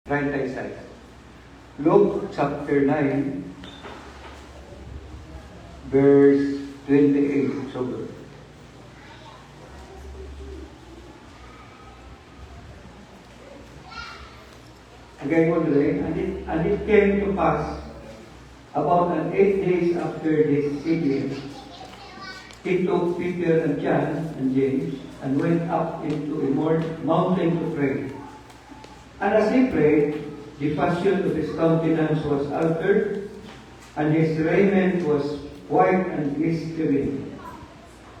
36. Luke chapter 9, verse 28. So good. Again, and it came to pass about 8 days after this saying, he took Peter and John and James and went up into a mountain to pray. And as he prayed, the fashion of his countenance was altered, and his raiment was white and glistening.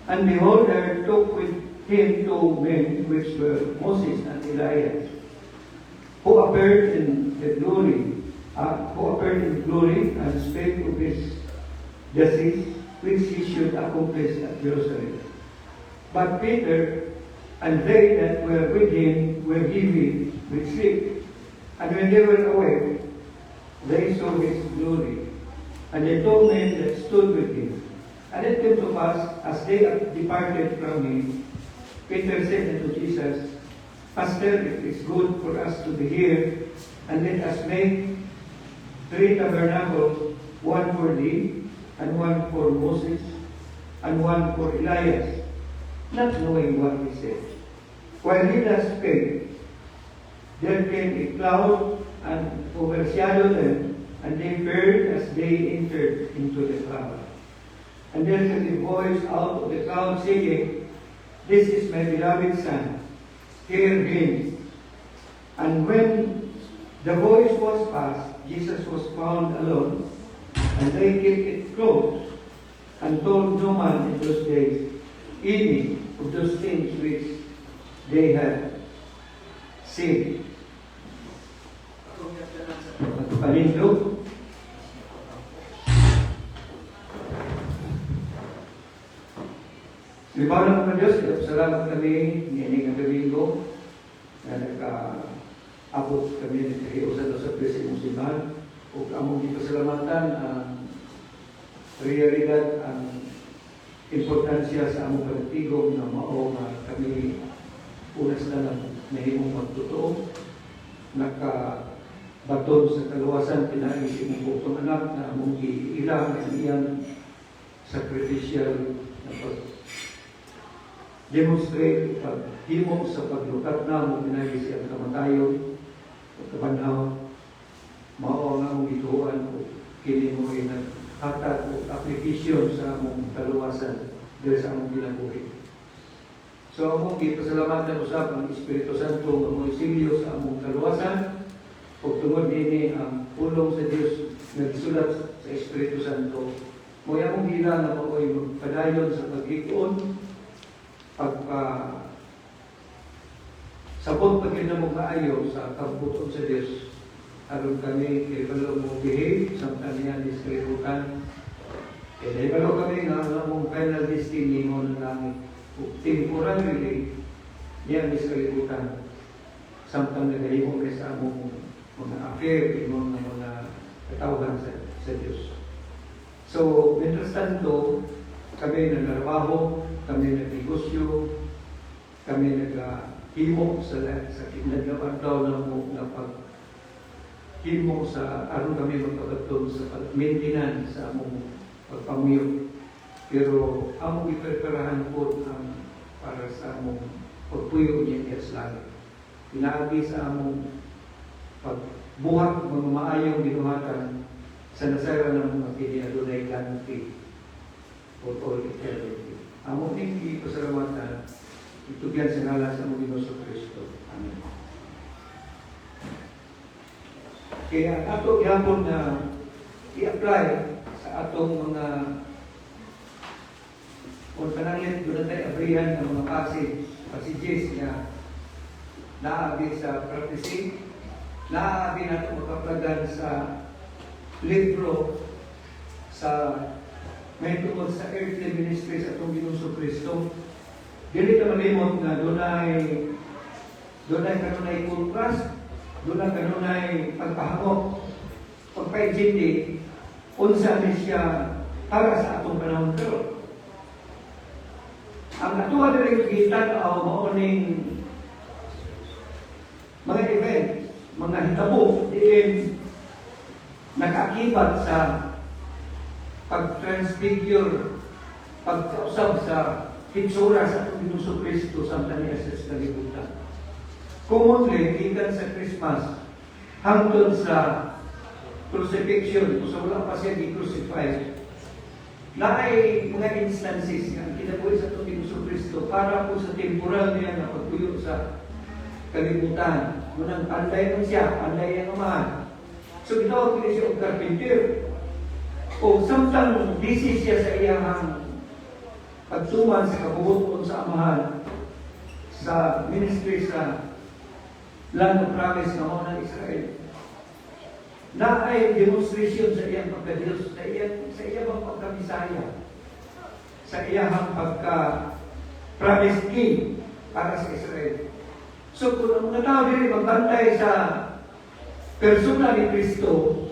And behold, there took with him 2 men, which were Moses and Elias, who appeared in glory, and spake of his disease, which he should accomplish at Jerusalem. But Peter and they that were with him were heavy with sleep, and when they were awake, they saw his glory, and the 2 men that stood with him. And it came to pass, as they departed from him, Peter said unto Jesus, Master, it is good for us to be here, and let us make 3 tabernacles, one for thee, and one for Moses, and one for Elias, not knowing what he said. While he thus spake, there came a cloud and overshadowed them, and they feared as they entered into the cloud. And there came a voice out of the cloud saying, This is my beloved Son, hear him. And when the voice was past, Jesus was found alone, and they kept it close, and told no man in those days any of those things which they had seen. Palindro. Libaw ng Diyos, salamat kami nining ang Domingo na nag-abot kami ng kahiusan sa Presi Musiman o among gipasalamatan ang realidad, ang importansya sa among pagtigom na mao nga kami unas na lang nahimong magtotoo, nakabaton sa kaluwasan pinaagi si mong bukong anak na among iilang ang iyang sacrificial na demonstrate paghimo sa paglukat na mo pinaagi siya kamatayon o kabanhaw mao nga mong ituan o kini mo hatag o application sa among kaluwasan dahil sa among ginabuhi. So among gipasalamatan usab ang Espiritu Santo nga mo isilyo sa among kaluwasan ug tungod dinhi ang pulong sa Dios nagsulat sa Espiritu Santo mo among gila nga maoy magpadayon sa pag-ikon sabot pagkinamong maayo sa kabuton sa Dios aron kami kay balo mo behave samtang niya diskalibutan kay balo kami nga among final destiny mo ng langit temporarily niya diskalibutan samtang nagahimong kay sa among mga affair imong mga katawhan sa Dios. So mientras tanto kami nagtrabaho, kami nagnegosyo, kami naghimo sa kinaglaban daw na paghimo sa aron kami magpagatong sa pag-maintenance sa among pagpamuyo. Pero among ipreparahan po para sa among pagpuyo niya sa langit. Pinaagi sa among pagbuhat mga maayong binuhatan sa nasara ng mga kiniadunay kanti for all eternity. Among hindi pasalamatan, itugyan sa ngalan sa among Ginoo Kristo. Amen. Kaya ato gihapon na i-apply sa atong mga kung kanangin doon tayo abrihan ng mga passages na naabi sa practicing, naabi na ito makaplagan sa libro sa may tungkol sa earthly ministry sa itong Ginoo Kristo. Dili na malimot na dunay kanunay contrast, dunay kanunay pagpahamok, pagpaintindi, unsa ni siya para sa atong panahon karon. Ang natuwa diri gitan-aw mao ning mga event mga hitabo diin nakakibat sa pag-transfigure, pagkausap sa hitsura sa atong Ginoong Kristo sa niya sa kalibutan. Commonly, gikan sa Christmas hangtod sa crucifixion, kung sa wala pa siya i-crucify, na ay mga instances nga kinabuhi sa itong Ginoong Kristo para po sa temporal niya na pagtuyo sa kalibutan. Munang panday man siya, panday ang amahan. So gitawag ko siya og carpenter. O samtang busy siya sa iyang pagtuman sa kabubuton sa amahan sa ministry sa land of promise ng mga Israel, na ay demonstration sa iyang pagka-Diyos, sa iyang pagka-Misaya, sa iyang pagka-promise king para sa Israel. So kung ang mga tao din magbantay sa persona ni Kristo,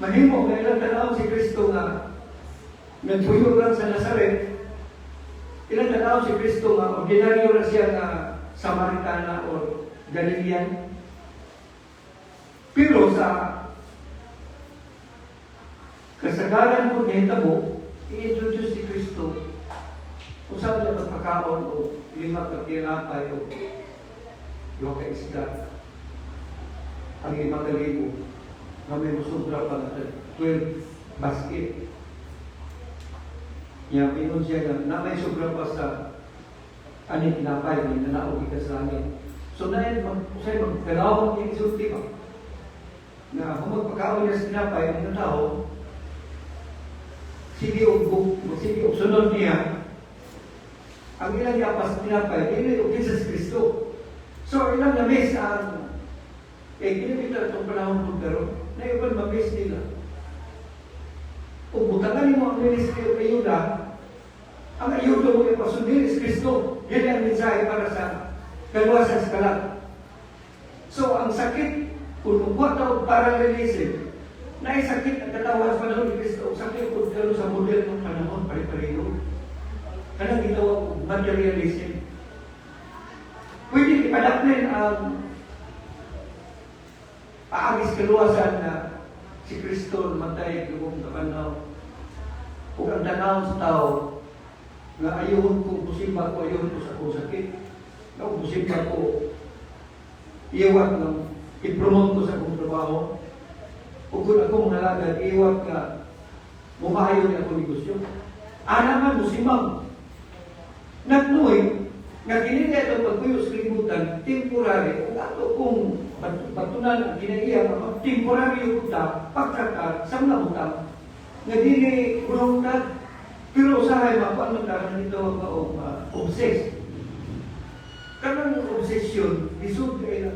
mahimo nga ilang tanaw si Kristo nga nagpuyo lang sa Nazaret, ilang tanaw si Kristo nga ordinaryo na siya nga Samaritana o Galilean. Pero sa kasagaran po niya hitabo, i-introduce si Kristo kung saan niya magpakaon o 5 katinapay o 2 kaisda. Ang 5,000 na may musubra pa na 12 basket. Niya, pinon siya na may sobra pa sa aning tinapay ni nanaog ikas langit. So na yan, magkalawang yung isulti pa. Na kung magpakaon niya sa tinapay, ang tao, sige o sunod niya, ang ilang yapas tinapay, hindi o Jesus Kristo. So ilang na-miss ang kinibita itong panahon po pero na iban ma-miss nila. Kung butangan mo ang ministry o ayuda, ang ayuda mo yung pasundin is Kristo. Yan ang mensahe para sa kaluwasan sa kalat. So ang sakit, kung buhat na paralelism, na sakit ang katawan sa panahon ni Kristo, sakit kung gano'n sa model ng panahon, pare-pareho. Kanang gitawag materialism. Pwede ipadaplin ang paagis kaluwasan na si Kristo matay kung kapanaw. Kung ang tanaw sa tao, nga ayun kung pusimba ko, ayun ko sa kong sakit. Na kung pusimba ko, iwag ng i-promote ko sa kong trabaho. Kung akong nalagad, iwag ka, mumahayo niya akong negosyo. Anaman mo si Ma'am. Nagnuy, nga kinita itong pagpuyo sa kalibutan, temporary, kung ato kung batunan, ginaiya, temporary yung utang, pagkakat, sa mga utang, nga dili voluntad, pero usahay mapaano na nito ang obsess. Kanang obsession, lisod kayo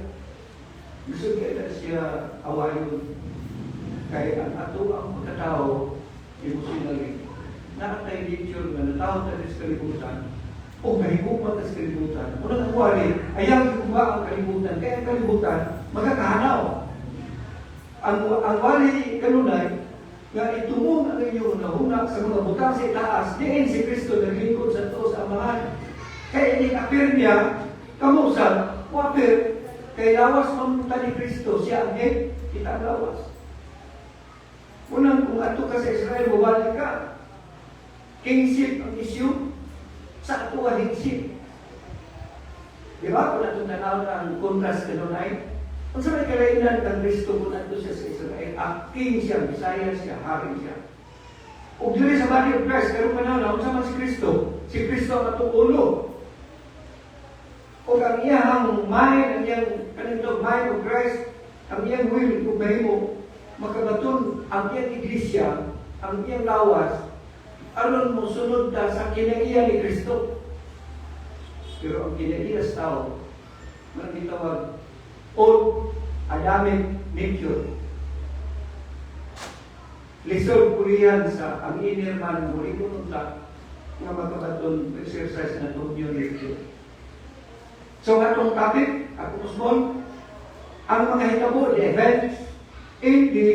na siya awayon. Kaya ang ato ang pagkatao, emotionally, nakatay nature na natawag tayo sa kalibutan, o kahigupan sa kalibutan. Unang akwari, ayaw kuba ang kalibutan, kaya ang kalibutan, magkakahanaw. Ang wali kanunay, nga itumong ang inyong nahunak sa mga butang sa itaas, diin si Kristo naglingkod sa to sa amahan. Kaya ini-appear niya, kamusan, o appear, kay lawas mamunta ni Kristo, siya ang head, kita ang lawas. Unang kung ato ka sa Israel, mawali ka. Kingship ang issue, sa ato ang headship. Di ba? Kung ato tanaw na ang contrast kanunay, kung sa may kalainan ng Kristo kung ato siya sa Israel, king siya, Bisaya siya, hari siya. O dili sa body of Christ, karoon pa na, kung sa man si Kristo ang atong ulo. O ang iyang mind, ang iyang kanito, mind of Christ, ang iyang will, kung mahimo, makabaton ang iyang iglesia, ang iyang lawas, aron mo sunod ta sa kinaiya ni Kristo. Pero ang kinaiya sa tao, man gitawag old Adamic nature. Lisod kuriyan sa ang inner man mo ikununta nga magkabaton exercise na itong new nature. So atong topic, ako small, ang mga hitabo, the events in the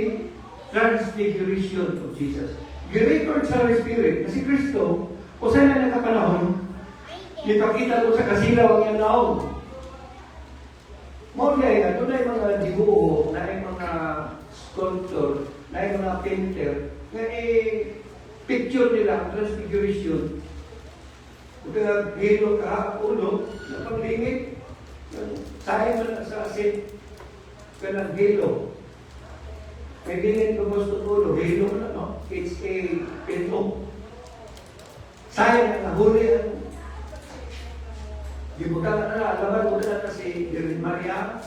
transfiguration of Jesus. Gi-record sa Holy Spirit na si Kristo, kung saan na nakapanahon, ipakita ko sa kasilaw ang iyang naong. Mao kaya nga, doon ay mga dibuho, na ay mga sculptor, na ay mga painter, nga picture nila, ang transfiguration. Kaya hilo ka, ulo, na panglingit, sayang mo na sa asin, ka ng hilo. May lingit ko gusto ulo, hilo na, no? It's a pinto. Sayang na nahuli ang gibutan na alaman mo na si Virgin Maria,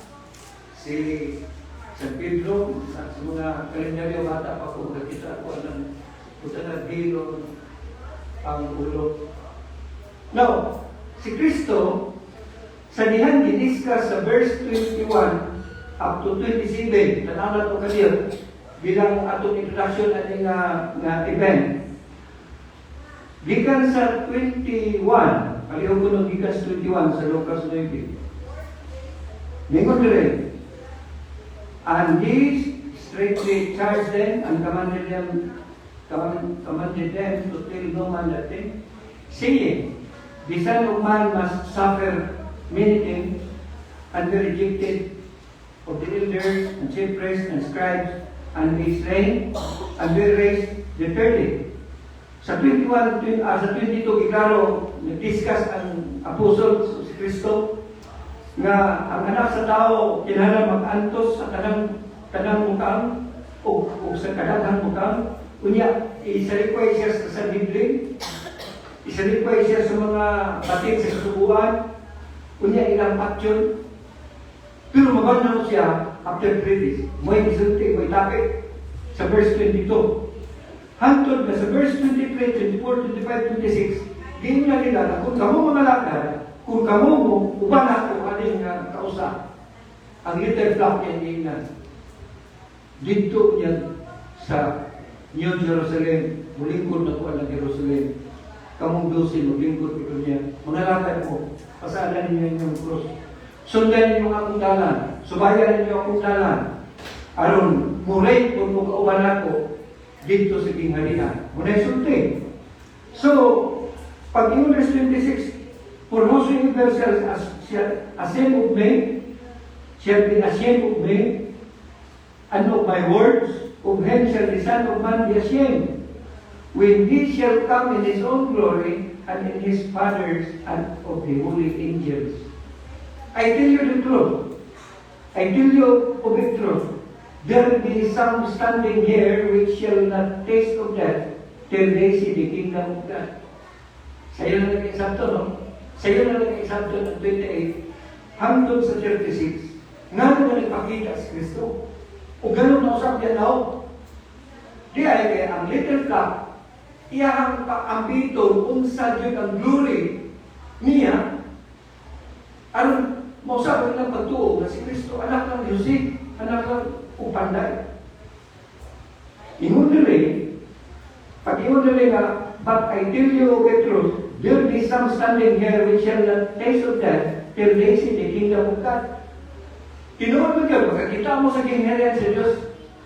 si San Pedro, sa mga kalendaryo bata pa kung nakita ko ng buta na hilo ang ulo. Now, si Kristo, sa dihan giniskas sa verse 21 up to 27, tanaw to kanil, bilang atong introduction ani nga event. Gikan sa 21, aliw ko nung gikan sa 21 sa Lucas 9. Mingon dire, and these straightly charged them and commanded them to tell no man that thing, saying, the Son of Man must suffer many things and be rejected of the elders and chief priests and scribes and be slain and be raised the third day. Sa 22, iklaro, nag-discuss ang apostol si Kristo nga ang anak sa tao kinahanglan mag-antos sa tanang mukang o sa kadaghang mukang. Unya, isalikway siya sa Sanhedrin, isalikway siya sa mga batik sa kasubuan, unya ilang action. Pero mabanda mo siya after 3 days. May isulti, may tapik sa verse 22. Hantod na sa verse 23, 24, 25, 26, gini na nila na kung kamo mga lakad, kung kamo mo, uban ako aning kausa, ang little flock yan ingnan. Dito niya sa New Jerusalem, mulingkod na ko ang Jerusalem. Kamong dosin, mulingkod ito niya. Mga lakad mo, pasalan ninyo yung cross. Sundan ninyo akong dalan, subayan ninyo akong dalan. Aron, muray kung mukauban ako, dito sa kingharian. Muna'y sulti. So, pag in verse 26, for whosoever shall ashamed of me, shall be ashamed of me, and of my words, of him shall the Son of Man be ashamed, when he shall come in his own glory, and in his Father's and of the holy angels. I tell you the truth. I tell you of the truth. There will be some standing here which shall not taste of death till they see the kingdom of God. Sa'yo na nag-examto, no? Sa'yo na nag-examto ng 28 hangtod sa 36. Nga na nagpakita si Kristo. O ganun na usap yan ako. Di ay kaya ang little flock, iyahang paambito kung sa Diyos ang glory niya, anong mausap ng pagtuo na si Kristo, anak ng Yosef, anak ng Upanday. Ingon dili, pag ingon dili nga, but I tell you the truth, there be some standing here which shall not taste of death till they see the kingdom of God. Tinuod mo ka, pagkakita mo sa kingharian sa Diyos,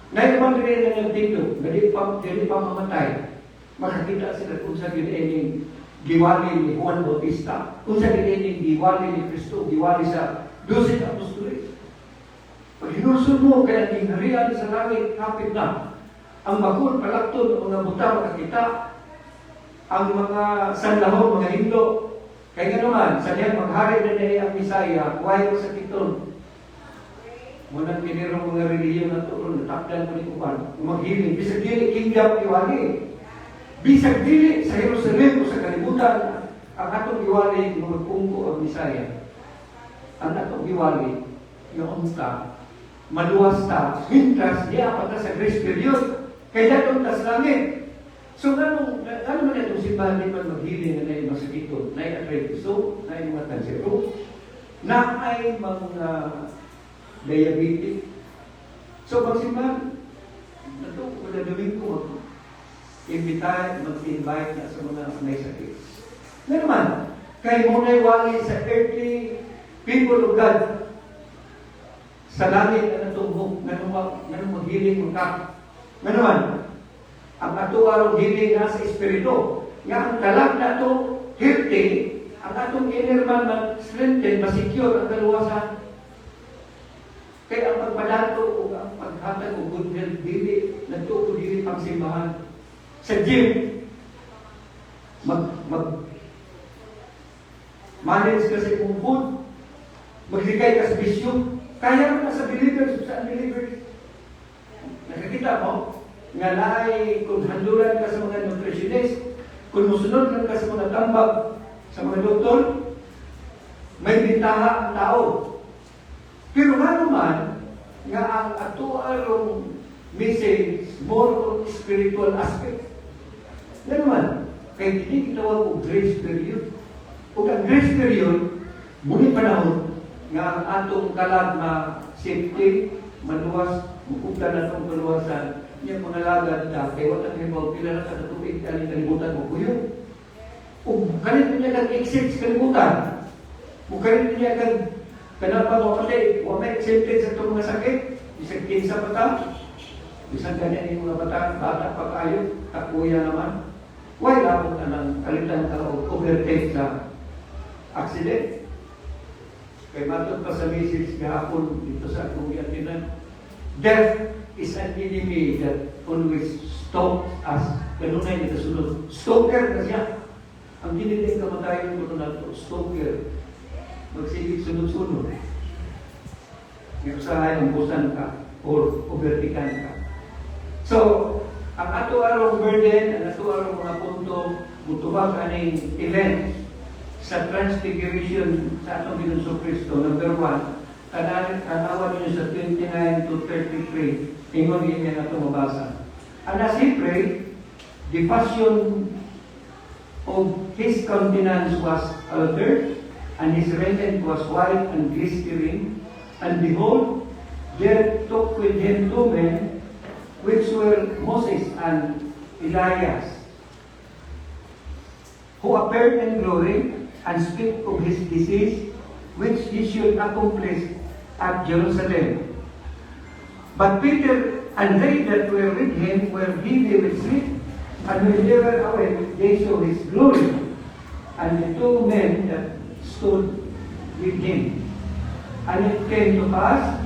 na ibang dili na dito, dili pa mamatay, makakita sila kung sa giniining giwali ni Juan Bautista, kung sa giniining giwali ni Kristo, giwali sa 12 apostoles. Pag hinusod mo, kaya kingharian sa langit, kapit na. Ang bakul, palakton, ang mga buta, makakita. Ang mga sanlahon, mga hindo. Kaya nga naman, sa diyan, maghari na niya ang Misaya, huwag sa kiton. Munang pinirong mga reliyon na ito, natakdan mo ni Kuban, maghiling. Bisag dili, kingdom iwali. Bisag dili, sa Jerusalem o sa kalibutan, ang atong iwali, magpungko ang Misaya. Ang atong iwali, yung ka, maluwas ta, hintras, di apat na sa grace period, kaya datong tas langit. So, ano man itong simbahan di man maghiling na yung masakito, na yung arthritis, na yung mga kansero, na ay mga diabetic. So, pag simbahan, ito, kada Domingo, mag-invite na sa mga may sakit. Nga naman, kay muna'y wali sa earthly people of God, sa langit na natumbok, ganun maghiling ka. Nga naman, ang atuwarong hiling na sa Espiritu, nga ang talag na ito, healthy, ang atong inner man mag-strengthen, masecure ang kaluwasan. pagpadato o ang paghatag o good health dili nagtuo dili pang simbahan. Sa gym, manage ka sa imong food, magligay ka sa bisyo, kaya ka sa believers, sa unbelievers. Nakikita mo, nga naay kung handuran ka sa mga nutritionist, kung musunod ka sa mga tambag, sa mga doktor, may bintaha ang tao. Pero nga naman, nga ang ato arong message, more on spiritual aspect. Nga naman, kaya hindi kitawag o grace period. O ang grace period, muli panahon, nga ang atong kalag na safety, maluwas, mukupla na itong kaluwasan, niya mga lagad na, kaya wala kayo mga pila na sa tubig, kalimutan mo kuyo. O kanito niya nag-exit sa kalimutan. O kanito niya kanapa mo kasi, huwag may accepted sa itong mga sakit, isang kinsa pa ta, isang ganyan yung mga bata pa kayo, kakuya naman. Why labot na ng kalitan ka o overtake sa accident? Kaya matod pa sa message kahapon dito sa akong yatinan, death is an enemy that always stalks us. Ganun na yung kasunod. Stalker na siya. Ang dinilig kamatayon ko na ito, stalker. Magsigit sunod-sunod. Yung usahay, umbusan ka or overtikan ka. So, ang ato arong burden, ang ato arong mga punto, mutubag aning event sa Transfiguration sa atong Ginoo Kristo. Number 1, tanawan niyo sa 29 to 33, ingon niya na ito mabasa. And as he prayed, the passion of his countenance was altered, and his raiment was white and glistering. And behold, there took with him 2 men, which were Moses and Elias, who appeared in glory and speak of his disease, which he should accomplish at Jerusalem. But Peter and they that were with him were heavy with sleep, and when they were awake, they saw his glory, and the 2 men that stood with him. And it came to pass,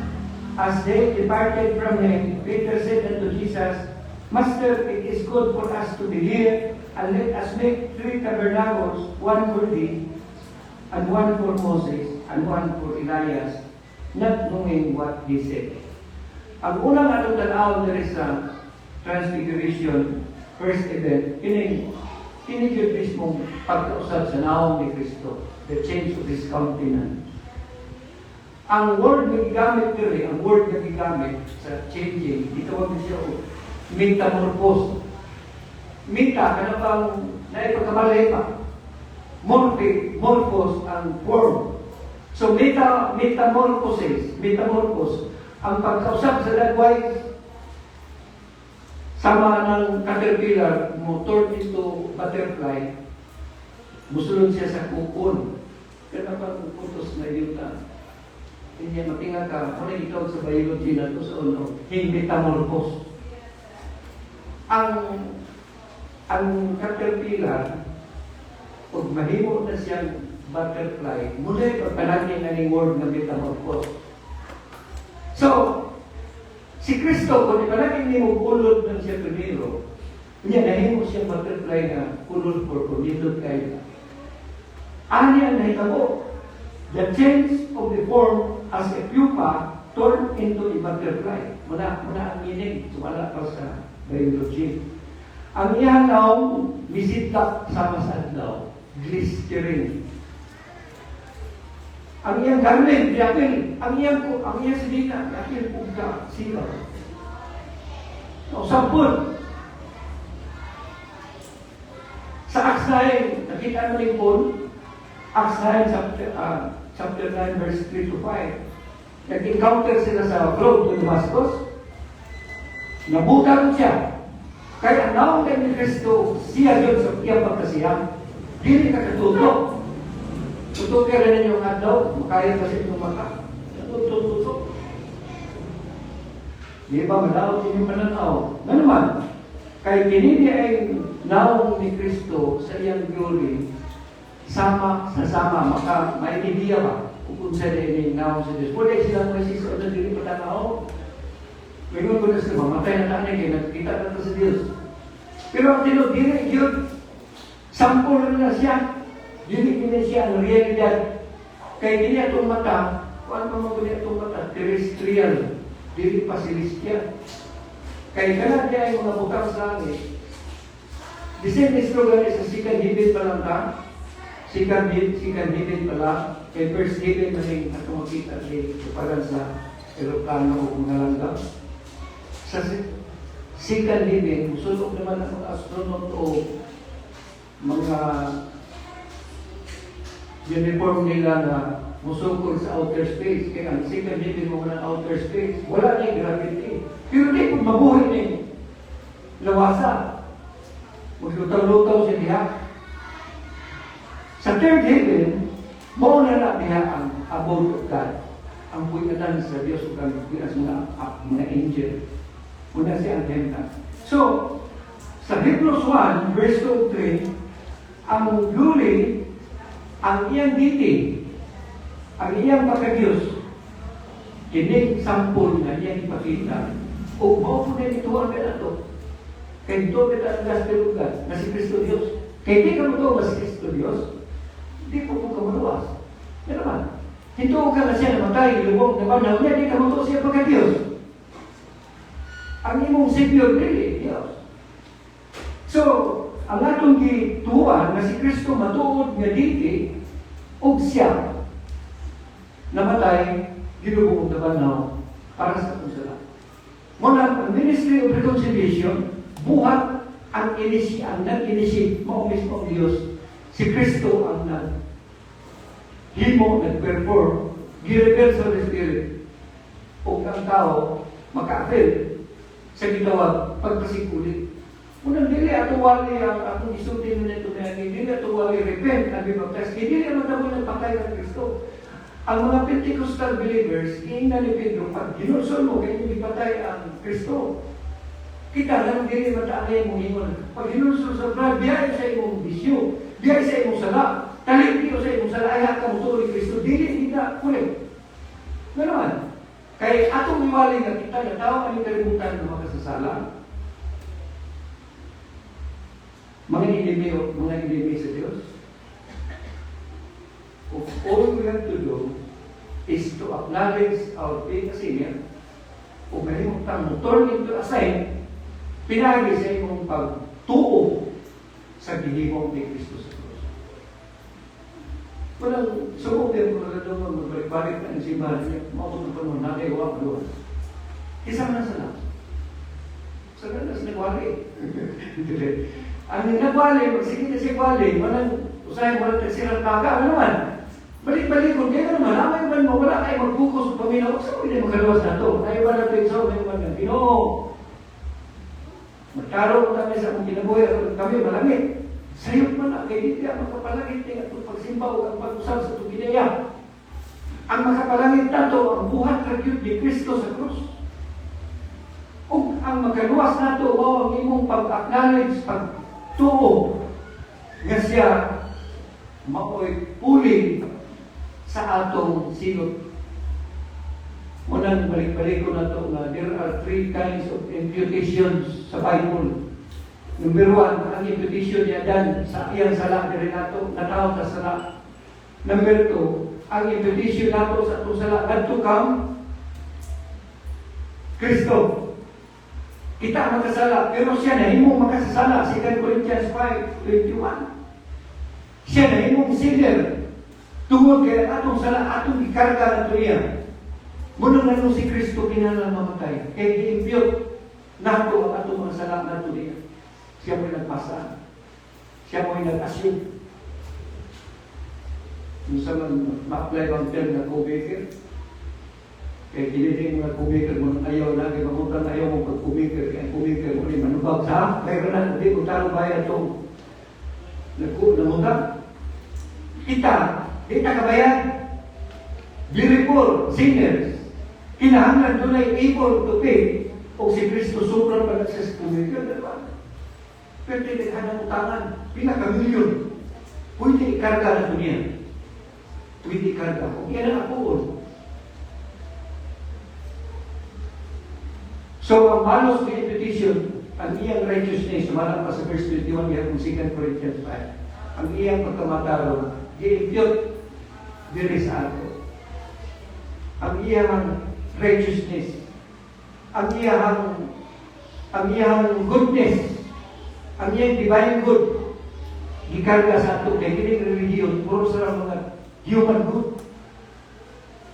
as they departed from him, Peter said unto Jesus, Master, it is good for us to be here, and let us make 3 tabernacles, one for thee, and one for Moses, and one for Elias, not knowing what he said. Ang unang atong tanawon diri sa Transfiguration, first event, kini yung mismong pagkausap sa naong ni Kristo, the change of his countenance. Ang word na gigamit diri, ang word na gigamit sa changing, itawag siya o metamorphose. Meta, kana bang naipagkamalay pa? Morphos ang form. So metamorphosis, ang pagkausap sa dagway, sama ng caterpillar, mo turn into butterfly, musulod siya sa kukon. Kaya bang putos na yuta? Hindi matinga ka, kung ikaw sa biology na ito sa uno, metamorphose. Ang caterpillar, pag mahimo na siyang butterfly, muna pagpalagin na ng word na metamorphose. So, si Kristo, kung ipalagin niyo kulod ng siya primero, niya nahimo siyang butterfly na kulod for kulidod kayo. Ani ang nahitabo, the change of the form as a pupa turned into a butterfly. Muna ang meaning, wala pa sa biology. Ang iyang naong misitlak sama sa adlaw, glistering. Ang iyang garment, diapil. Ang iyang silika, diapil, pugka, silaw. O, sampun. Sa Acts 9, nakita mo rin po, Acts 9, chapter 9, verse 3 to 5. Nag-encounter sila sa road to Damascus. Nabutang siya. Kaya naong ni Kristo, siya yun sa iyang pagkasiyang. Dili ka katutok. Tutok ka rin yung adlaw, makaya kasi itong mata. Tutok. Di ba malaw din yung pananaw? Ano naman? Kaya kinini ay naong ni Kristo sa iyang glory, sama, maka may idea ba? O kung sa din naon sa Diyos. Wala sila mga siso na dili patanaw. Ngayon ko na sila, mamatay na tanay kayo, nakikita na sa Diyos. Pero ang dili yun, sampol na siya. Dili na siya ang realidad. Kaya dili atong mata, kung ano mo dili atong mata, terrestrial, dili pa celestial. Kaya ganun niya yung mga butang sa langit. The same is true sa second heaven pa lang ka. Second heaven pa lang. Kaya first heaven na rin at makita rin kapalan sa aeroplano o mga langgam. Sa second heaven, sulok naman ang mga astronaut o mga uniform nila na musukol sa outer space. Kaya ang second heaven mo ng outer space, wala na yung gravity. Pero di kung mabuhay na yung lawasa. Maglutaw-lutaw siya diha. Sa third heaven, mo na diha ang abode of God. Ang buwinatan sa Diyos o kang mga angel. Muna siya ang henta. So, sa Hebrews 1, verse 2 3, ang luli, ang iyang diti, ang iyang pagka-Diyos, kinig sampol na iyang ipakita, o mo po na ituwag ka na ito. Kaya ito kita ang gastilugan na si Kristo Diyos. Kaya hindi ka mo na si Kristo Diyos, hindi po ka maluwas. Yan naman. Hindi ka na siya namatay, lubog na banaw niya, hindi ka mo siya pagka-Diyos. Ang imong Savior, really, Diyos. So, ang atong gituan na si Kristo matuod nga diti, o siya namatay, ginubog na banaw para sa kusala. Muna, ang Ministry of Reconciliation, buhat ang nag-initiate mo mismo ang Diyos. Si Kristo ang nag-himo, nag-perform, gireveal sa Holy Spirit. O ang tao, maka-apel sa gitawag, pagpasikulit. Unang dili ato wali ang akong isultin nito na dili ato wali repent and be baptized. Dili naman tamo nagpatay ng Kristo. Ang mga Pentecostal believers, ingnan ni Pedro, pag ginulson mo, kaya hindi patay ang Kristo. Kita lang dili mataanay mong ingon. Pag ginulson sa brad, biyay sa imong bisyo, biyay sa imong sala, talipio sa imong sala, ayaw ka mo ni Kristo, dili kita kulit. Ganoon. Kaya atong iwali nga kita na tao ang kalimutan ng mga kasasala. Mga inimi sa Diyos. All we have to do is to acknowledge our being a sinner. Kung kalimutan mo, turn into a sign, pinagi sa imong pagtuo sa gihimong ni Kristo sa krus. Walang sumugin mo na doon, magbalik-balik na ang simbahan niya, mautong pa mo, nakaiwak doon. Isang nasa lang. Sa ganas nagwali. Ang nagwali, magsige na si wali, walang usahin mo lang silang baga, ano naman? Balik-balik kung kaya naman, amay man mo, wala kayo mag-focus sa pamilya, huwag sa pwede magkaluwas na ito. Ayaw ba na pinsaw, may man ng Ginoo. Magkaroon kami sa mong kinabuhay, kami malamit. Sayot man na, kaya hindi ang makapalangit niya at pagsimbaw ang pag-usap sa itong ginaya. Ang makapalangit na ito, ang buhat kagyut ni Kristo sa krus. O ang magkaluwas na ito, o ang imong pag-acknowledge, pagtuo, nga siya mao'y puli sa atong silot. Munang balik-balik ko na ito na there are 3 kinds of imputations sa Bible. Number 1, ang imputation niya dan sa iyang sala na rin nato, natawag sa sala. Number 2, ang imputation nato sa itong sala, had to come Kristo. Kita makasala, pero siya na himong makasasala. 2 Corinthians 5:21. Siya na himong sinner. Tungod kaya atong sala, atong ikarga nato niya. Muna nga nung si Kristo kinalang mamatay. Kaya i-impute nato ang atong mga sala nato niya. Siya mo'y nagpasa. Siya mo'y nag-assume. Kung sa ma-apply ang term na co-baker, kaya dinitin mga co-baker mo ayaw na, kaya mamutan ayaw mo pag-co-baker, kaya co-baker mo rin manubag sa, kaya na, hindi kung talo bayan itong namutan. Kita kabayan, beautiful sinners, kinahanglan doon ay able to pay, o si Kristo sobrang pala sa co-baker, diba? Pero tinaghan ng utangan, pinaka-milyon, pwede ikarga na ito niya. Hindi karga ko. Yan ang apuon. So, ang malos ni petition, ang iyang righteousness, sumalang pa sa verse 21, we have in 2 Corinthians 5. Ang iyang pagkamataro, i-impute diri sa ato. Ang iyang righteousness, ang iyang goodness, ang iyang divine good, gikarga sa ato, kaya kining religion, puro sa mga human good.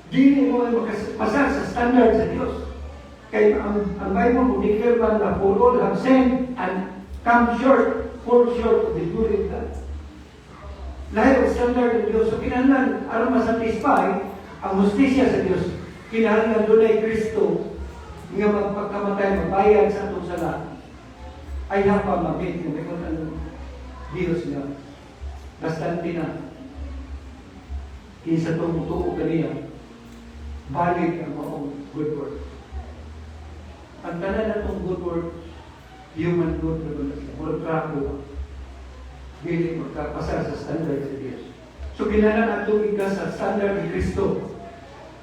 Dili mo ay makapasa sa standard sa Diyos. Kaya ang Bible mo, declare man na for all have sinned and come short, fall short of the glory of God. Lahat ang standard ng Diyos. So kinahanglan, aron masatisfy ang justisya sa Diyos. Kinahanglan doon ay Kristo nga magpagkamatay, magbayad sa atong sala. Ay hapa mabit ng may ang Diyos niya. Bastante na. Kinsa itong tuo kaniya, balik ang mga good work. Ang tanan na itong good work, human good na mula trako, hindi magkapasa sa standard sa Diyos. So, kailangan natin ika sa standard ni Kristo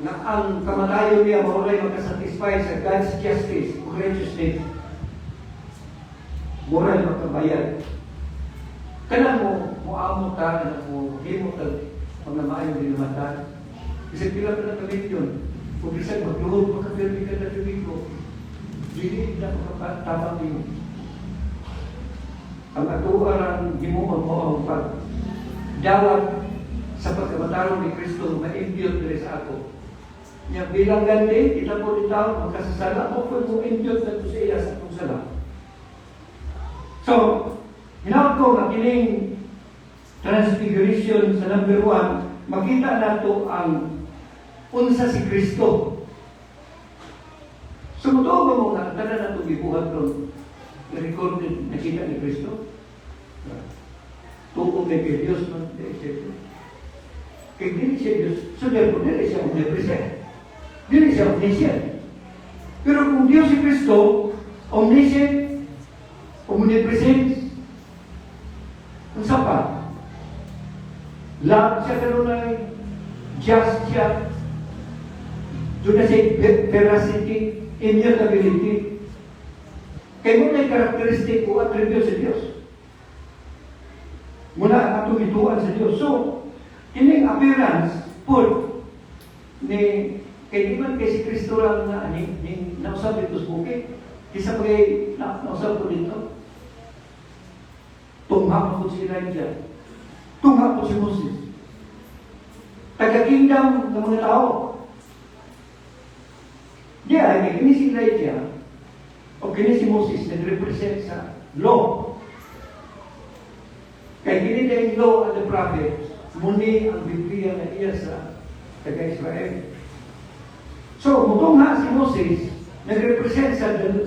na ang kamatayon niya mauray magkasatisfy sa God's justice o righteousness. Moral magkabayad. Kailan mo muamot ka, kailan mo himot ang mga maayong dinamatan. Kasi pila ka na kami yun. Kung bisan magluhod, makapirmi ka na tubig ko. Dili na makatamang yun. Ang atuarang himuon mo ang pagdawat sa pagkamatarong ni Kristo ma-impute diri sa ako. Niya bilang ganti, kita po rin tao, magkasasala mo po mo impute na ito sa iya sa itong sala. So, hinawag ko na kining transfiguration sa number 1, makita nato ang unsa si Kristo. Sumutuo mo nga, tanan na itong gibuhat ron, recorded, nakita ni Kristo. Tuko may kay Diyos, no? Kaya dili siya Diyos, so therefore, dili siya omnipresent. Dili siya omniscient. Pero kung Diyos si Kristo, omniscient, omnipresent, ang sapa, love siya kanunay, just siya, doon na siya veracity, immutability. Kaya muna yung karakteristik o attribute sa Diyos. Muna ang atubituan sa Diyos. So, ining appearance, po, ni, kaya di man kay si Kristo lang na, nausap dito sa bukit. Isa pa kay, nausap ko dito. Tungha po si Elijah. Tungha po si Moses. Taga-kingdom ng mga tao. Diya, may kini si Elijah o kini si Moses nag-represent sa law. Kaya kini na yung law at the prophet, muni ang Biblia na iya sa taga-Israel. So, mutong nga si Moses nag-represent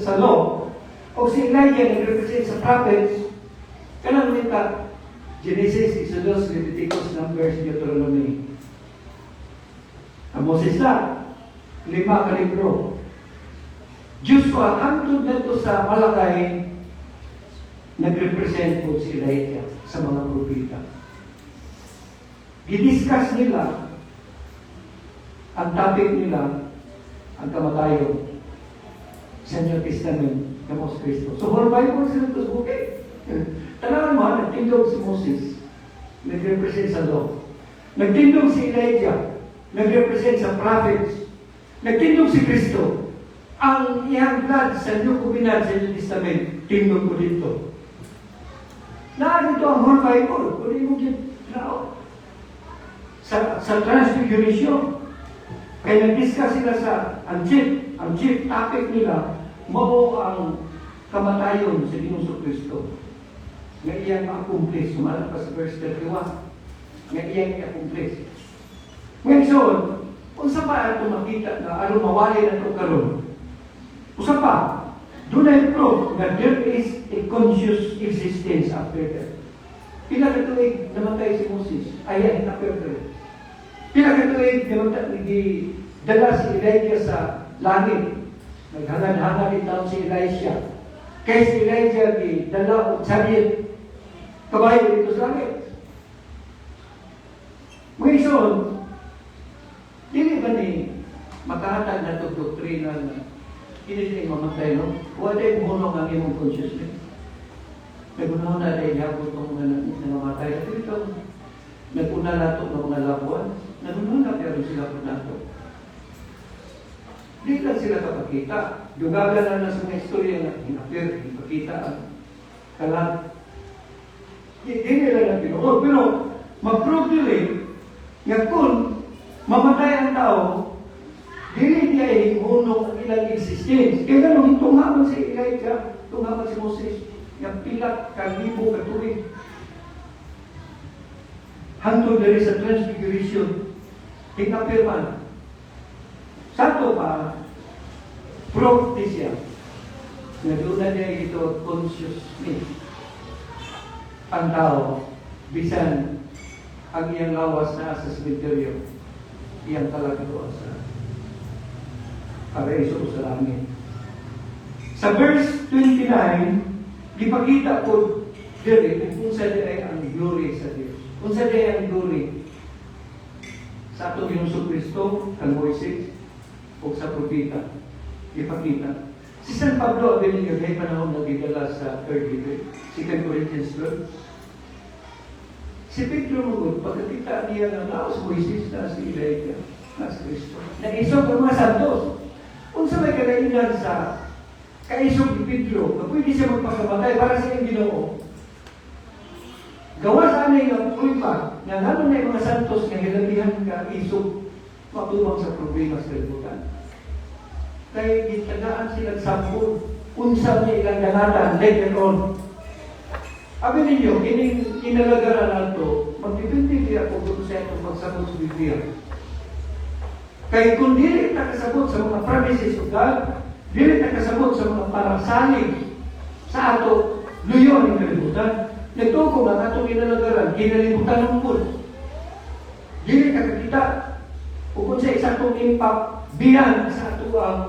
sa law o si Elijah nag-represent sa prophets. Kanang nita, Genesis, Exodus, Leviticus, Numbers, Deuteronomy. Ang Moses na, 5 ka libro. Joshua, hangtod na ito sa Malakay, nag-represent po si Elijah sa mga propita. I-discuss nila ang topic nila, ang kamatayon sa New Testament ng Moses Cristo. So, whole Bible sila ito sa bukit. Tanawan mo, nagtindog si Moses, nag-represent sa law. Nagtindog si Elijah, nag-represent sa prophets. Nagtindog si Kristo. Ang iyang blood sa New Covenant sa New Testament, tindog ko dito. Dito ang whole Bible. Kung mo dito sa Transfiguration. Kaya nag-discuss sila sa ang chief topic nila, mao ang kamatayon sa Ginoong Kristo. Nga iyang ma-accomplish. Sumalang pa sa verse 31. Nga iyang i-accomplish. Ngayon, kung sa pa ito makita na ano mawali na ito karon, usa pa, doon ay proof na there is a conscious existence after death. Pila katuig namatay si Moses, ayan na perfect. Pila katuig namatay, dala si Elijah sa langit. Naghangad-hangad itaw si Elisha. Kaya si Elijah dala o chariot, kabayo dito sa langit. Ngayon, Dili ba ni makahatag na ito doktrina na hindi tayo mamatay, no? Wala yung hunong ang imong consciousness. Nagunaw na dahil yapon itong mga namatay. At ito, naguna nato ng mga labuan. Nagunaw na pero sila po nato. Di lang sila kapakita. Dugagan na sa mga istorya na hinapir, ipakita ang kalat. Di nila na pinuod. Pero, mag-prove nila nga kung mamatay ang tao, dili niya ihunong ang ilang existence. Kaya ganun, tungaman si Elijah, tungaman si Moses, nga pila kalibo katuig. Hantod na rin sa transfiguration, tinapirman. Sato pa, proof siya, na doon na niya ito consciousness. Ang tao, bisan ang iyang lawas na sa cemetery, iyang talaga doon sa paraiso sa langit. Sa verse 29, ipakita ko diri kung sa di ang glory sa Diyos. Kung sa di ang glory sa atong Ginoong Kristo, kang Moises, o sa propeta, ipakita. Si San Pablo, abin niyo, may panahon na gidala sa 2 Corinthians 12. Si Pedro Mugod, pagkakita niya ng laos Moises na si Elijah, na si Kristo. Naisog ang mga santos. Kung sa may kalainan sa kaisog ni Pedro, na pwede siya magpakamatay para sa iyong Ginoo. Gawa sa anay ng pruipa, na naman na yung mga santos na hilabihan ka isog, matubang sa problema sa kalibutan. Kaya gitagaan silang sampol, unsa niya ilang dangatan later on. Abi ninyo, kinalagaran nato, magpipinti ako kung sa itong pagsabot sa Biblia. Kaya kung dili na kasabot sa mga promises of God, dili na kasabot sa mga parasalig sa ato, luyo ang kalibutan. Nagtuko ang atong kinalagaran, kinalibutan ng pun. Dili ka kakita, kung sa isang itong impact, biyan sa ato ang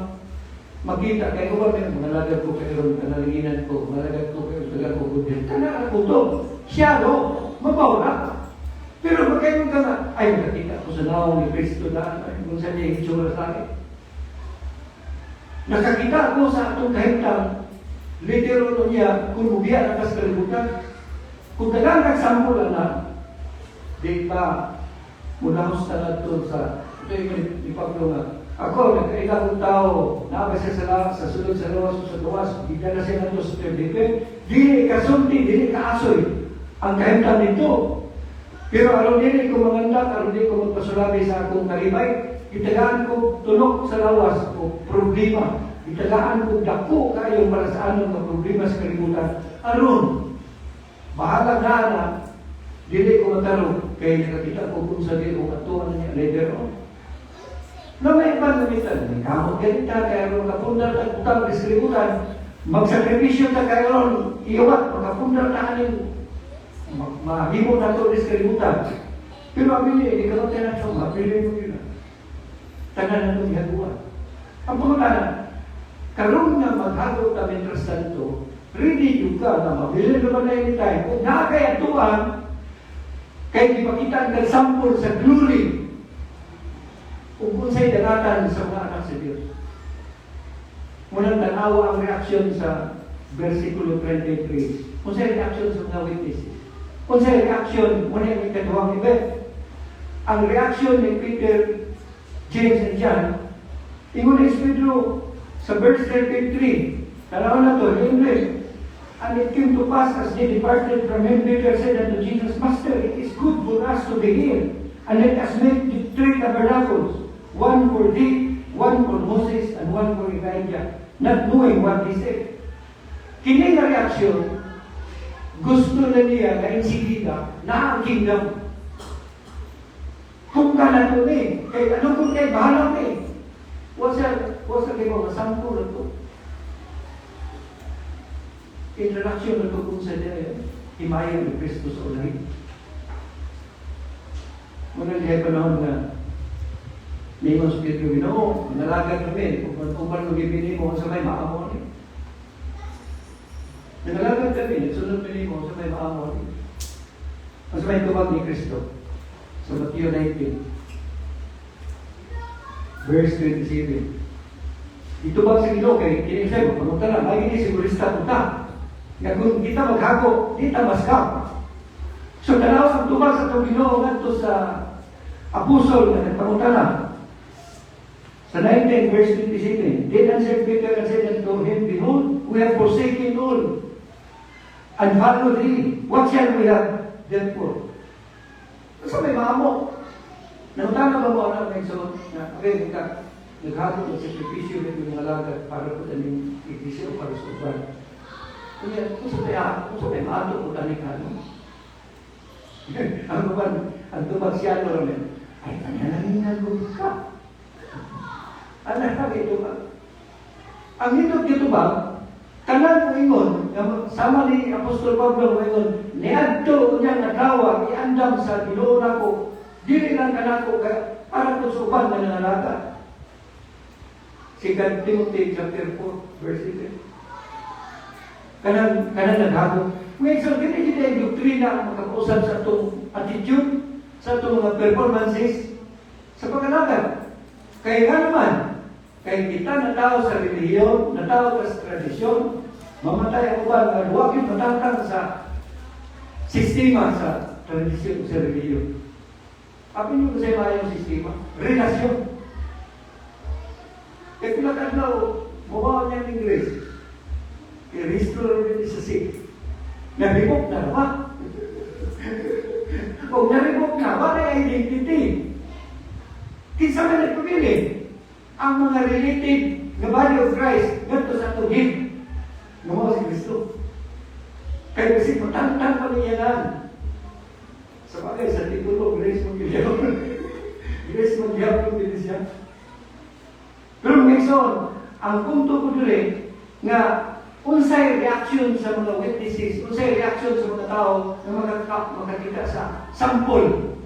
makita. Kaya kung ba mga lagad ko kayo, kanalinginan ko, malagad ko kayo, tagal ko ko din, kanaan ko to, siya no, mabawra. Pero magkayon ka na, ay nakita ko sa naong ni Kristo na, kung saan niya itsura sa akin. Nakakita ko sa atong kahintang, literal niya, kung mubiya na kas kalibutan, kung tagang nagsampulan na, di ba, mula ko sa nato sa, ito yung ni Pablo nga, ako, nagkailang tao, nakabasa sa sunod sa lawas o sa gawas, bigla na siya nato sa terdipe, di kasunti, di kaasoy, ang kahintang nito. Pero aron din ko mangandak, aron din ko magpasulabi sa akong kalimay, itagaan ko tunok sa lawas o problema. Itagaan ko dako kayo para sa anong mga problema sa kalibutan. Aron, bahala na dili ko matarong, kaya nakakita ko kung sa dili ko katuan niya later on. Na may ibang gamitan, may kamot ganita, kaya ron kapundar at utang sa kalibutan, magsakripisyo na kaya ron, iiwat, magkapundar na kanin, mahimo na ito sa kalibutan. Pero abili, hindi ka lang tayo na siya, mapili mo yun. Tanan na itong hagawa. Ang pangalanan, karong na maghagot na mientras tanto, ready ka na mabili naman na yung tayo. Kung nakakayatuan, kaya ipakita ang nagsampol sa glory, kung sa'y dangatan sa mga anak sa Diyos. Munang tanawa ang reaksyon sa versikulo 23. Kung sa'y reaksyon sa mga witnesses. Kung sa'y reaksyon, muna yung ikatuwang event. Ang reaksyon ni Peter, James, and John, ingon ni Pedro sa verse 33. Tanawa na to, in English. And it came to pass as they departed from him, Peter said unto Jesus, Master, it is good for us to be here, and let us make the 3 tabernacles, one for thee, one for Moses, and one for Elijah, not knowing what he said. Kini nga reaksyon, gusto na niya na insigida na ang kingdom. Kung ka na ito eh, kaya ano kung kayo, bahala eh. Wasa kayo mga sampo na ito. Introduction na ito kung sa himaya ni Kristo sa unahin. Muna niya panahon na may mga Espiritu Ginoo, nalagan kami, kung paano mag-ibini mo, sa may maamon eh. Nalagan kami, nagsunod kami mo, sa may maamon eh. Sa may tubag ni Kristo, sa Matthew 19. verse 27. Ito ba sa Ginoo kay kini sa pamunta na may ini sigurista punta. Nga kung kita maghago, kita maskap. So tanaw ang tubag sa itong Ginoo ngadto sa apostol na nagpamunta na. Sa 19 verse 27, then answered Peter and said unto him, behold, we have forsaken all and followed thee. What shall we have therefore? So may maamo. Nangutana ba mo anak ng iso na okay, naghatod ng sakripisyo ng mga alaga para po taning iglesia o para sa uban. Kaya, kung may maato po taning ano? Ang uban, ang tumagsiyano ramen, ay, kanya namin nagod ka. Anak kami ito ba? Ang hitog dito ba, kanan mo ingon, sama ni Apostol Pablo mo ingon, niadto niya nagawa, iandam sa Ginoo nako, dili lang kanako para po sa uban na nangalata. 2 Timothy chapter 4, verse 8. Kanan naghagok. Ngayon, so, dili kita yung doktrina ang makakusap sa itong attitude, sa itong mga performances, sa pagkalagan. Kaya nga naman, kaya kita natao sa relihiyon, natao sa tradisyon, mamatay ang uban, na huwag yung matatang sa sistema sa tradisyon sa relihiyon. Apa yung kasi mayroong sistema? Relasyon. Kaya pinakadlaw, mabawa niya ng Ingles. Kaya restore rin sa sig. Naribok na ba? O naribok na ba na identity? Kinsa man nagpapili? Ang mga related na body of Christ, ganito sa tuhid. Gumawa si Kristo. Kaya kasi matantang pa niya lang. Sa bagay, sa titulo, grace mo gilyaw. Grace mo gilyaw yung binisya. Pero Mason, ang punto ko dure nga unsay reaction sa mga witnesses, unsay reaction sa mga tao na makakita sa sample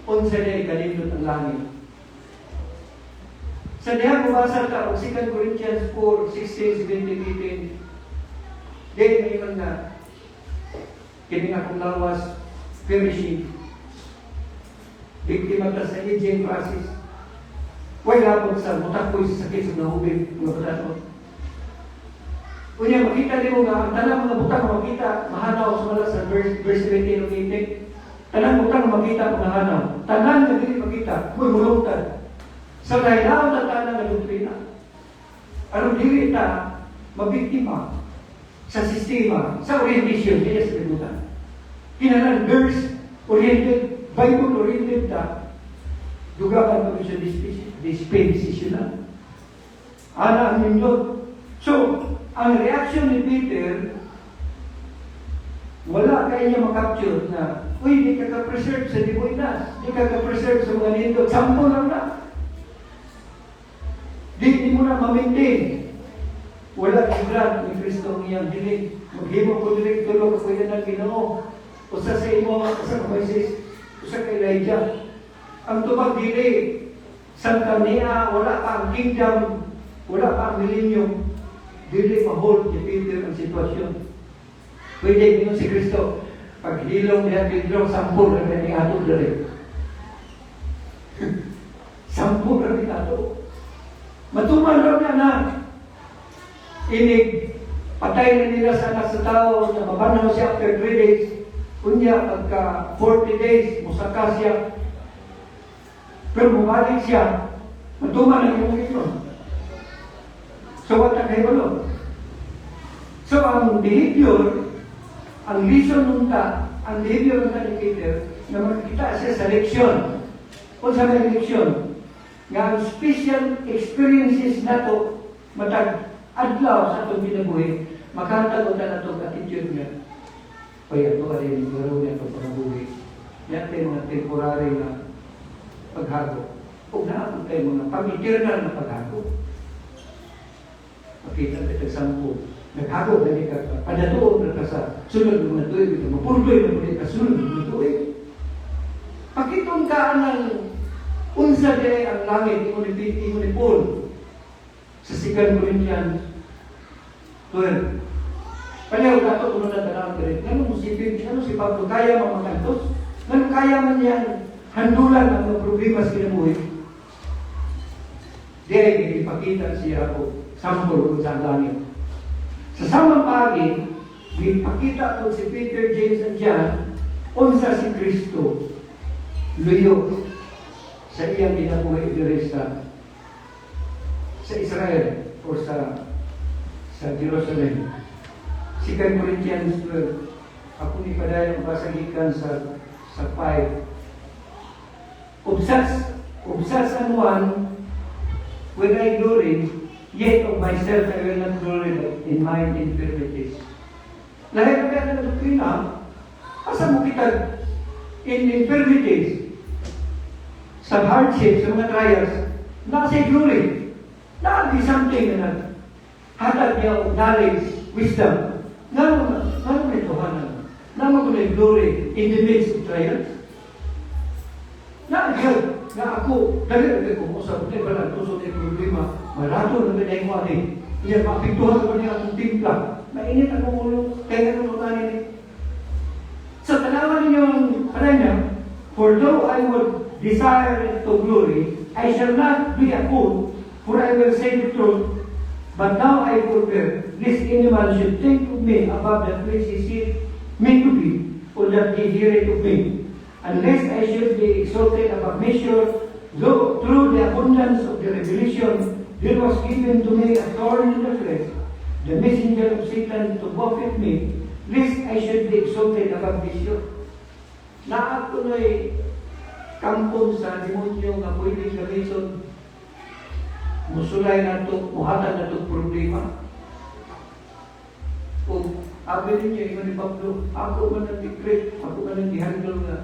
unsay na ikalindot ang langit. Sa diha mabasa ta og 2 Corinthians 4:16, 17, 18. Dili mayroon na kini nga kung lawas perishing. Biktima ta sa aging process. Wala po sa mutakoy sa sakit sa nahubig mga batanon. Unya makita din mo nga ang tanang mga butang makita mahanaw sa mala sa verse 17 of 18. Tanang butang makita mahanaw. Tanang nga dili makita, muy mulungtad. Sa dahilaw na tanang nga doktrina. Aron dili ta mabiktima sa sistema, sa orientation dili sa kalibutan. Kinahanglan verse oriented, Bible oriented ta. Dugapan ko siya dispensational. Ana ang nindot. So, ang reaction ni Peter, wala kaya niya makapture na, uy, di ka ka-preserve sa dibuinas, di ka ka-preserve sa mga nindot, sampo lang na. Di mo na ma-maintain. Wala i-grant ni Kristo ang iyang dilig. Maghimo ko dilig, tulog ako yan ang Ginoo. Usa sa imo, usa ka Moises, usa ka Elijah. Ang tubag dili, Santa Nia, wala pa ang kingdom, wala pa ang millennium. Dili ma-hold ni Peter ang sitwasyon. Pwede yun si Kristo. Pag hilong niya Pedro, sampur na ni ato dali. Sampur na ni ato. Matuman lang na na. Inig, patay na nila sa anak sa tao, na mabanaw siya after 3 days. Kunya, pagka 40 days, musaka siya. Pero bumalik siya, matuman ang iyong ito. So, what ang kaibalo? So, ang behavior, ang reason nung ang behavior ng ni Peter, na makikita siya sa leksyon. Kung sa may leksyon, nga ang special experiences na to, matag adlaw sa itong binabuhi, makatagot na itong attitude niya. Kaya ito ka rin, garo niya itong panabuhi. Yan tayo mga temporary na paghago. Huwag na ako tayo mga pag-eternal na paghago. Makita tayo sampo. Naghago na di ka, padatuon na ka sa sunod ng mga tuwing, mapurdoy na muli ka sunod ng mga tuwing. Pakitong ka ng unsa day ang langit, imo ni Paul sa 2 Corinthians 12. Pareho dato kung natatanaw ka rin. Ganun ano si Pablo, kaya mamakantos? Ganun kaya man yan handulan ang mga problema sa kinabuhi. Di ipakita siya ako sampol sa langit. Sa samang pagi, ipakita ko si Peter, James, and John, unsa si Kristo, luyo sa iyang ginabuhay diri sa Israel o sa Jerusalem. 2 Corinthians 12, ako ni padayon pasagikan sa 5. Ubsas and one, when I glory, yet of myself I will not glory in mine infirmities. Lahat na kaya na doktrina, asa mo kita in infirmities, sa hardships, sa mga trials, nasa glory. Nagi something na hatag niya of knowledge, wisdom. Nga may tuhanan. Nga mo na glory in the midst of trials. Nagihag na ako, dali ko mo sa puti, wala tusok ng problema, malato na binay mo atin. Iya, mapintuhan ko niya akong timpla. Mainit akong ulo, kaya nang mutanin. Sa tanawan ninyo ang niya, for though I would desire to glory, I shall not be a fool, for I will say the truth. But now I forbear, lest any man should think of me above that which he seeth me to be, or that he heareth of me. Unless I should be exalted above measure, though through the abundance of the revelation, there was given to me a thorn in the flesh, the messenger of Satan to buffet me, lest I should be exalted above measure. Na ako na'y kampon sa demonyo nga pwedeng gamiton, musulay na ito, muhatag na ito problema. O abi ninyo, iman ni Pablo, ako man ang decrete, ako man ang gihandle nga.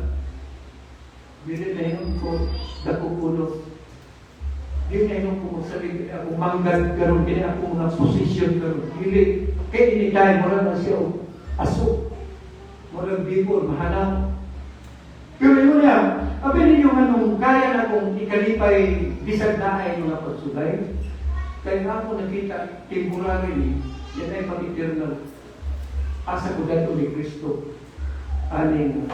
Dili na yun ko, dako pulo. Dili na yun ko magsabi, ako manggad karon, dili ako nga posisyon karon. Dili, kaya initay, mura na siya, aso. Mura bibor, mahanap. Pero yun yan, abi ninyo nga nung kaya na kong ikalipay, bisag na ay mga pagsulay. Kaya nga ako nakita, temporary, yan ay pag-eternal. Asa ko dato ni Kristo, aning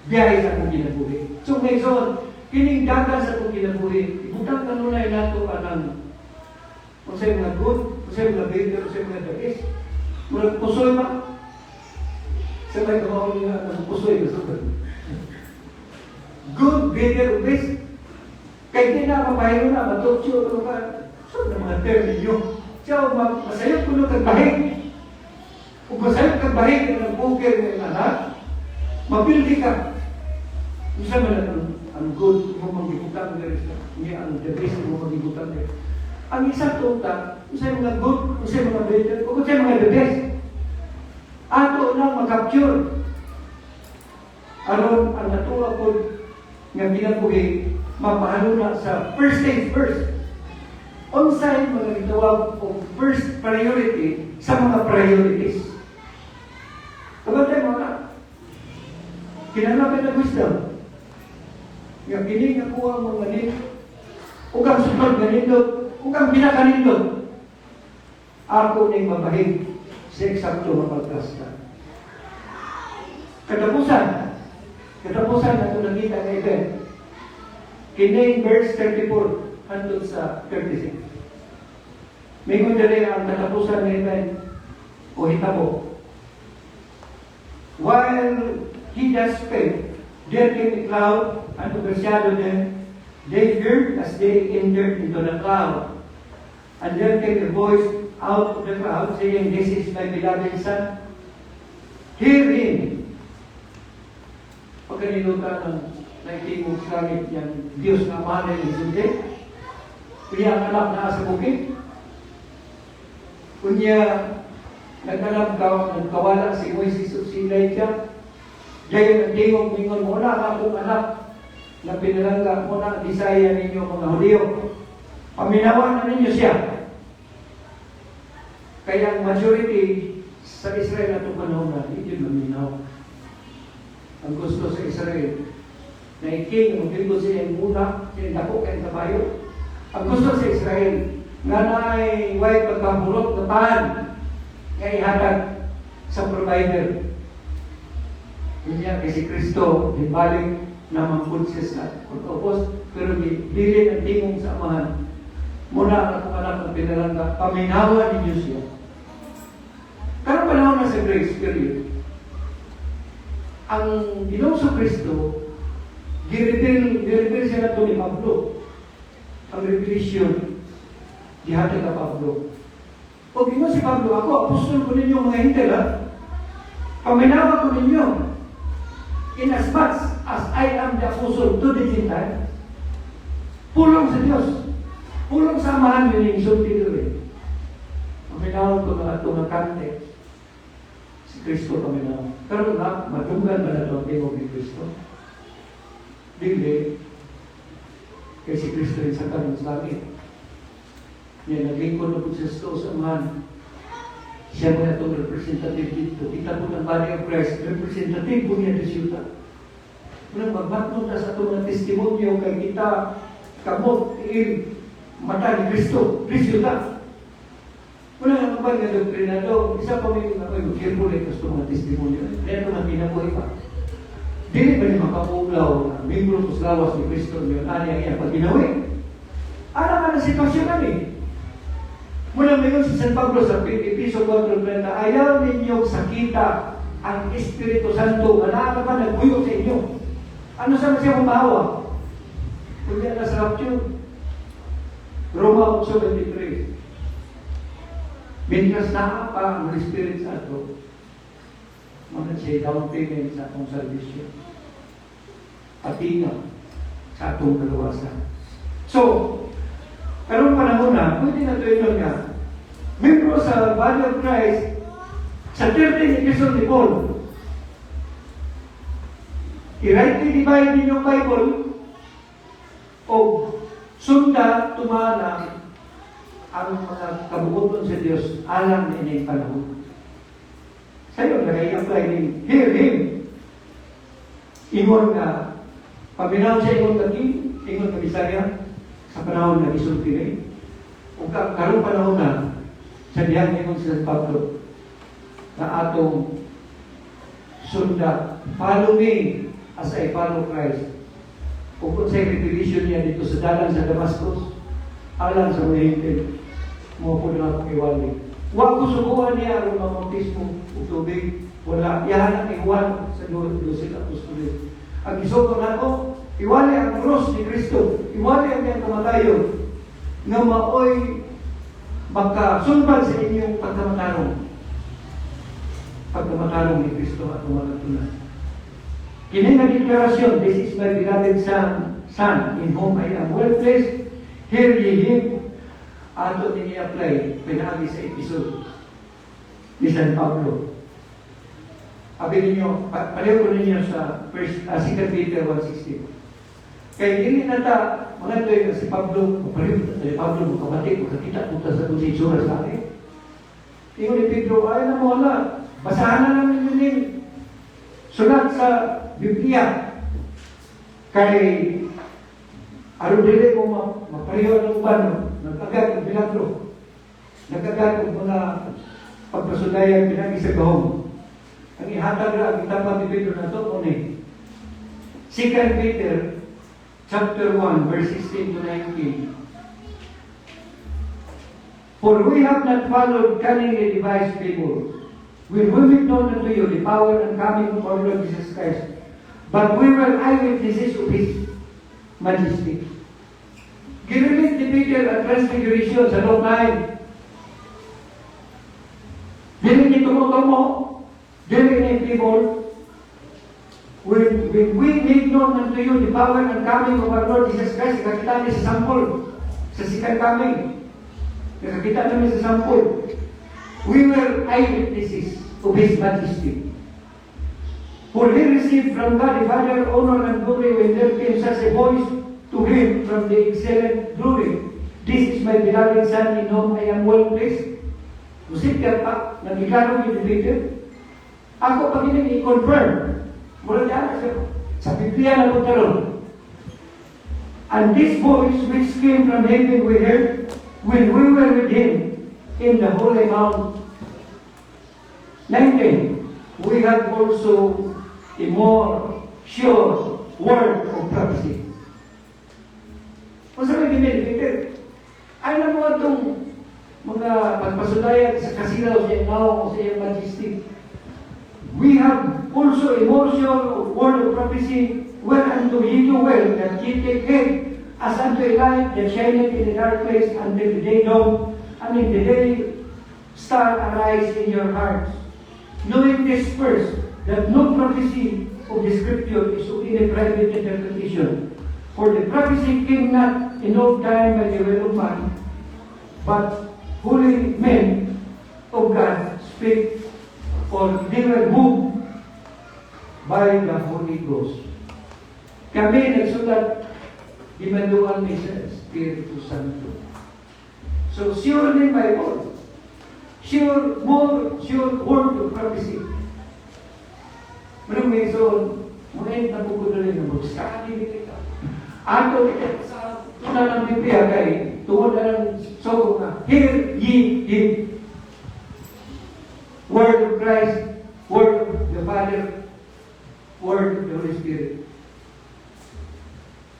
biyahe sa akong kinabuhi. So, ngayon, kining dagan sa akong kinabuhi, ibutang kanunay nato anang kung sa'yo mga good, kung sa'yo mga better, kung sa'yo mga dagis. Murag pusoy ba? Sa may kamahon nga ng pusoy, good, better, best. Kaya di na mapahiro na, matokyo, ano ka, so na mga term ninyo. So, masayot ko nung kagbahig. Kung masayot kagbahig ng poker ng anak, mapildi ka. Kung saan man ang good mo magigutang niya, ang the best mo magigutang niya. Ang isang tuta, kung saan mga good, kung saan mga better, kung saan mga the best. Ato lang mag-capture. Aron ang natuwa ko nga ginabuhi, mapahalo na sa first things first. Unsay mga gitawag o first priority sa mga priorities. Kabantay mo na, kinanapin na wisdom. Nga piling na kuha mo manit, huwag kang support na nindot, huwag kang pinakanindot. Ako na'y mabahig sa eksakto mapagkasta. Katapusan na ito nakita ng event. Kining verse 34 hangtod sa 36. May dali ang katapusan ng event o hitabo. While he thus spake, there came a cloud and overshadowed them. They heard as they entered into the cloud. And there came a voice out of the cloud saying, "This is my beloved Son. Hear him." Pagkanilutan ng naitimog sa langit niyang Diyos na amahan ng Isunde, kunya ang anak na sa bukid, kunya nagkawala si Moises o si Elijah, gayon ang tingog mingon mo na akong anak na pinalangga mo na Bisaya ninyo mga Hudyo. Paminawan na ninyo siya. Kaya ang majority sa Israel na itong panahon na hindi maminaw. Ang gusto sa Israel na iking, magbigo siya yung muna, sinindako kayong kabayo. Ang gusto sa Israel na na'y way pagkaburot na paan nga ihatag sa provider. Kanya kay si Kristo, ibalik na mangkunsis na pagkapos, pero bilin ang tingong sa amahan. muna ang akong anak ng pinalangga, paminawa ninyo siya. Karong panahon na sa grace period, ang Ginoong Kristo, girefer siya na ito ni Pablo. Ang revelation, dihatag na Pablo. O Ginoong si Pablo, ako, apostol ko ninyo mga hintel, ha? Paminawa ko ninyo, in as much as I am the apostle to the Gentiles, pulong sa Diyos, pulong samahan nyo yung isulti rin. Paminawa ko na ito ng context, si Kristo paminawa. Pero na, matunggan ba na ito ang tingog ni Kristo? Dili, kay si Kristo rin sa kanong sa langit. Yan, naglingkod na po sa samahan. Siya mo na itong representative dito. Kita po ng body of Christ, representative po niya sa siyuta. Unang magmatnod na sa itong mga testimonyo kay kita, kamot, mata ni Kristo, siyuta. Unang ang mga doktrinado, isa pa may careful ito sa mga testimonyo. Kaya ito na pinabuhay pa. Dili ba niya makapuglaw na membro po sa lawas ni Kristo niyon, ani ang iyang pag-ginawi? Ano na sitwasyon namin? Mula ngayon si San Pablo sa Episo 4:30, ayaw ninyong sakita ang Espiritu Santo na nakakapan nagbuyo sa inyo. Ano saan siya mabahawa? Kundi ang nasa rapture. Roma 8:23. Mientras nakapa ang Espiritu Santo, mga siya down payment sa atong servisyo. Patinga sa atong kaluwasan. So, karong panahon na, pwede na ito nga, membro sa body of Christ, sa 13 episode ni Paul, i-rightly divide ninyong Bible, o sunda, tumana, ang mga kabukoton sa Diyos, alam na inyong panahon. Sa'yo, nag-i-apply ni hear him. Ingon na, paminaw siya ingon kaki, ingon ka Bisaya, sa panahon na isulti rin. Kung karong panahon na, sa diyan ingon sa Pablo, na atong sunda, follow me as I follow Christ. Kung sa revelation niya dito sa dalan sa Damascus, alam sa mga hintil, mo po na akong iwali. Huwag ko subuhan niya ang mga bautismo o tubig. Wala. Yan ang iwan sa Lusin Apostolic. Ang isuko na ako, iwali ang cross ni Kristo. Iwali ang iyang kamatayon na maoy makasunban sa inyong pagkamatarong. Pagkamatarong ni Kristo at umagatunan. Kini nga deklarasyon, this is my beloved Son, in whom I am well pleased. Hear ye him. Ato din i-apply, pinagi sa episode ni San Pablo. Sabi ninyo, pareho ko ninyo sa 2 Peter 1:16. Kaya hindi nata, mga ito yung si Pablo, pareho si Pablo, magkamatik, magkakita punta sa kung itsura sa akin. Tingnan ni Pedro, ay na mo wala, basahan na namin yun din. Sulat sa Biblia, kay aron dili ko mapareho ng bano, nagkagat ng milagro, nagkagat ng mga pagpasudayan pinagi sa kahong. Ang ihatag na, ang itapang ni Pedro na ito, kuni. 2 Peter, chapter 1, verse 16 to 19. For we have not followed cunningly devised people, when we make known unto you the power and coming of our Lord Jesus Christ, but we were eyewitnesses of His majesty. Ginilit ni Peter ang transfiguration sa Lord 9. Dili ni tumutumo, dili ni people. When we make known unto you the power and coming of our Lord Jesus Christ, nakakita niya sa sample, sa second coming. Nakakita namin sa sample. We were eyewitnesses of His majesty. For He received from God the Father honor and glory when there came such a voice to Him from the excellent glory. This is my beloved Son in whom I am well pleased. Musik ka pa, nag-ikarong yung Peter. Ako pag i-confirm, mula dyan sa Biblia na po talon. And this voice which came from heaven we heard when we were with Him in the holy mount. 19. We have also a more sure word of prophecy. Kung sabi ni Peter, Ay na mo itong mga pagpasulayan sa kasilaw sa iyang sa iyang majesty. We have also a morsel of word of prophecy, well unto ye do well, that ye take heed as unto a light that shineth in a dark place until the day dawn, and in the day star arise in your hearts. Knowing this first, that no prophecy of the Scripture is of any private interpretation. For the prophecy came not in old time by the will of man, but holy men of God speak, or they were moved by the Holy Ghost. Kami nagsulat, imanduan ni sa Espiritu Santo. So, surely by all, sure word of prophecy. Manong may zone, muna na po ko na rin na mag-study nito. Ato sa tuna ng Biblia kay tuwod na ng sogo na, hear ye him. Word of Christ, word of the Father, word of the Holy Spirit.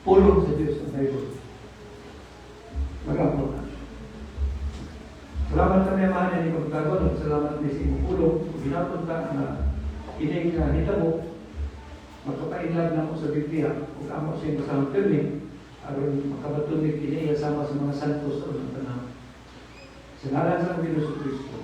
Pulong sa Diyos ang Bible. Magampo na. Salamat kami mga ni Pagkagon, salamat ni si Pulong, ginapunta na ining hitabo, magkapainlag na ako sa Biblia, kung amo siya kasama pirmi, aron makabatunig kiniya sama sa mga santos o ng tanang. Sa ngalan sa Panginoon Kristo.